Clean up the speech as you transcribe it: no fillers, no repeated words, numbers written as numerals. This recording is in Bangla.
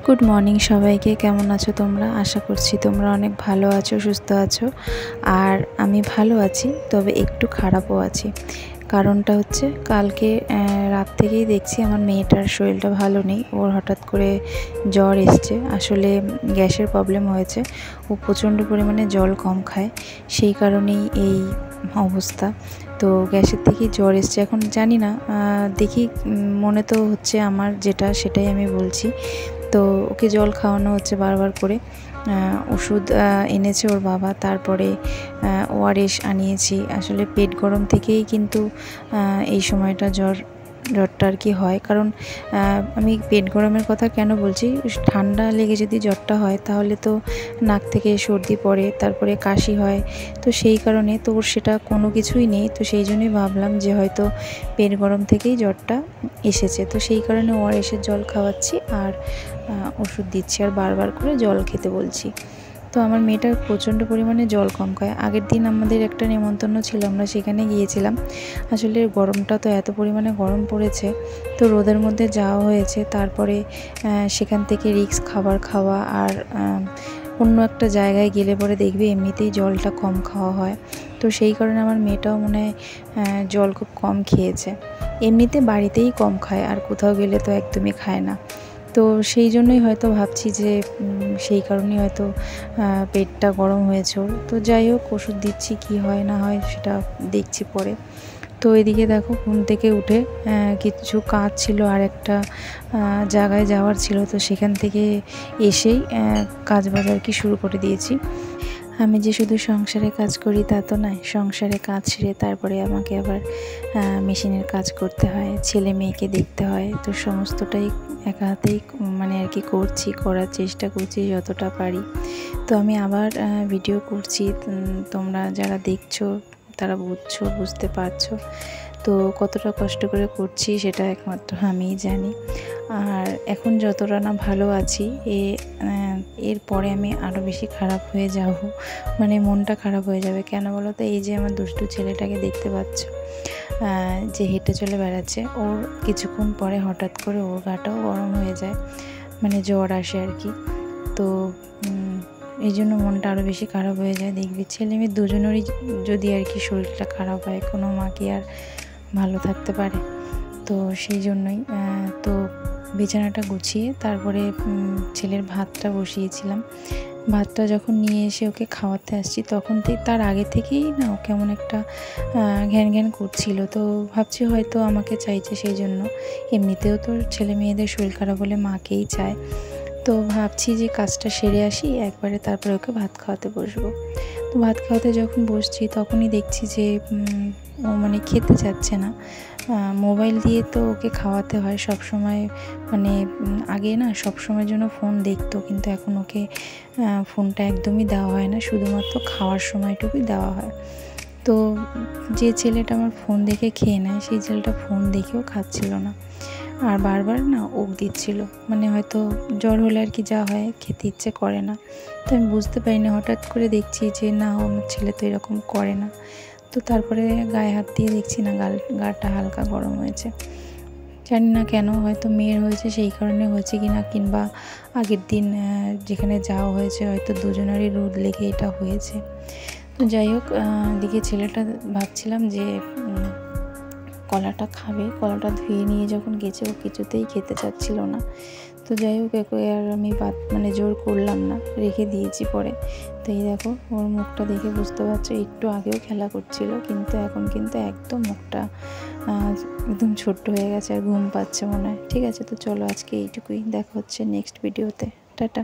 গুড মর্নিং সবাইকে। কেমন আছো তোমরা? আশা করছি তোমরা অনেক ভালো আছো, সুস্থ আছো। আর আমি ভালো আছি, তবে একটু খারাপও আছি। কারণটা হচ্ছে কালকে রাত থেকেই দেখছি আমার মেয়েটার শরীরটা ভালো নেই। ওর হঠাৎ করে জ্বর এসছে। আসলে গ্যাসের প্রবলেম হয়েছে। ও প্রচণ্ড পরিমাণে জল কম খায়, সেই কারণেই এই অবস্থা। তো গ্যাসের থেকেই জ্বর এসছে। এখন জানি না, দেখি মনে তো হচ্ছে আমার যেটা সেটাই আমি বলছি। তো ওকে জল খাওয়ানো হচ্ছে বারবার করে। ওষুধ এনেছে ওর বাবা, তারপরে ওআরএস আনিয়েছি। আসলে পেট গরম থেকেই কিন্তু এই সময়টা জ্বরটা আর কি হয়। কারণ আমি পেট গরমের কথা কেন বলছি, ঠান্ডা লেগে যদি জ্বরটা হয় তাহলে তো নাক থেকে সর্দি পড়ে, তারপরে কাশি হয়। তো সেই কারণে তো ওর সেটা কোনো কিছুই নেই। তো সেই জন্যই ভাবলাম যে হয়তো পেট গরম থেকেই জ্বরটা এসেছে। তো সেই কারণে ওআরএসের জল খাওয়াচ্ছি আর ওষুধ দিচ্ছি, আর বারবার করে জল খেতে বলছি। তো আমার মেয়েটা প্রচণ্ড পরিমাণে জল কম খায়। আগের দিন আমাদের একটা নেমন্তন্ন ছিল, আমরা সেখানে গিয়েছিলাম। আসলে গরমটা তো এত পরিমাণে গরম পড়েছে, তো রোদের মধ্যে যাওয়া হয়েছে। তারপরে সেখান থেকে রিস্ক খাবার খাওয়া, আর অন্য একটা জায়গায় গেলে পরে দেখবে এমনিতেই জলটা কম খাওয়া হয়। তো সেই কারণে আমার মেয়েটাও মনে হয় জল খুব কম খেয়েছে। এমনিতে বাড়িতেই কম খায়, আর কোথাও গেলে তো একদমই খায় না। তো সেই জন্যই হয়তো ভাবছি যে সেই কারণেই হয়তো পেটটা গরম হয়েছে ওর। তো যাই হোক, ওষুধ দিচ্ছি, কি হয় না হয় সেটা দেখছি পরে। তো এদিকে দেখো, ঘুম থেকে উঠে কিছু কাজ ছিল, আর একটা জায়গায় যাওয়ার ছিল। তো সেখান থেকে এসেই কাজ বাজ আর কি শুরু করে দিয়েছি। আমি যে শুধু সংসারে কাজ করি তা তো নয়। সংসারে কাজ সেরে তারপরে আমাকে আবার মেশিনের কাজ করতে হয়, ছেলে মেয়েকে দেখতে হয়। তো সমস্তটাই একা হাতেই মানে আর কি করার চেষ্টা করছি যতটা পারি। তো আমি আবার ভিডিও করছি, তোমরা যারা দেখছো তারা বুঝতে পারছো। তো কতটা কষ্ট করে করছি সেটা একমাত্র আমিই জানি। আর এখন যতটা না ভালো আছি, এরপরে আমি আরও বেশি খারাপ হয়ে যাব, মানে মনটা খারাপ হয়ে যাবে। কেন বলো তো? এই যে আমার দুষ্টু ছেলেটাকে দেখতে পাচ্ছ, যে হেঁটে চলে বেড়াচ্ছে, ওর কিছুক্ষণ পরে হঠাৎ করে ওর গাটাও গরম হয়ে যায়, মানে জ্বর আসে আর কি। তো এই জন্য মনটা আরও বেশি খারাপ হয়ে যায়। দেখবি ছেলে মেয়ে দুজনেরই যদি আর কি শরীরটা খারাপ হয়, কোনো মা কি আর ভালো থাকতে পারে? তো সেই জন্যই তো বিছানাটা গুছিয়ে তারপরে ছেলের ভাতটা বসিয়েছিলাম। ভাতটা যখন নিয়ে এসে ওকে খাওয়াতে আসছি, তখন তার আগে থেকেই না ও কেমন একটা ঘ্যান ঘ্যান করছিল। তো ভাবছি হয়তো আমাকে চাইছে সেই জন্য। এমনিতেও তো ছেলে মেয়েদের শরীর খারাপ হলে মাকেই চায়। তো ভাবছি যে কাজটা সেরে আসি একবারে, তারপরে ওকে ভাত খাওয়াতে বসবো। তো ভাত খাওয়াতে যখন বসছি তখনই দেখছি যে ও মানে খেতে চাচ্ছে না। মোবাইল দিয়ে তো ওকে খাওয়াতে হয় সব সময়। মানে আগে না সব সময়ের জন্য ফোন দেখতো, কিন্তু এখন ওকে ফোনটা একদমই দেওয়া হয় না, শুধুমাত্র খাওয়ার সময়টুকুই দেওয়া হয়। তো যে ছেলেটা আমার ফোন দেখে খেয়ে নেয়, সেই ছেলেটা ফোন দেখেও খাচ্ছিল না, আর বারবার না ওক দিচ্ছিল। মানে হয়তো জ্বর হলে আর কি যা হয়, খেতে ইচ্ছে করে না। তো আমি বুঝতে পারি না, হঠাৎ করে দেখছি যে না, আমার ছেলে তো এরকম করে না। তো তারপরে গায়ে হাত দিয়ে দেখছি না, গাটা হালকা গরম হয়েছে। জানি না কেন, হয়তো মেয়ের হয়েছে সেই কারণে হয়েছে কিনা, কিংবা আগের দিন যেখানে যাওয়া হয়েছে হয়তো দুজনেরই রোদ লেগে এটা হয়েছে। তো যাই হোক, দিকে ছেলেটা ভাবছিলাম যে কলাটা খাবে। কলাটা ধুয়ে নিয়ে যখন গেছে, ও কিছুতেই খেতে চাচ্ছিল না। তো যাই হোক, একে আর আমি মানে জোর করলাম না, রেখে দিয়েছি পরে। তো এই দেখো, ওর মুখটা দেখে বুঝতে পারছো, একটু আগেও খেলা করছিল, কিন্তু এখন কিন্তু একদম মুখটা একদম ছোট্ট হয়ে গেছে, আর ঘুম পাচ্ছে মনে হয়। ঠিক আছে, তো চলো আজকে এইটুকুই। দেখা হচ্ছে নেক্সট ভিডিওতে। টাটা।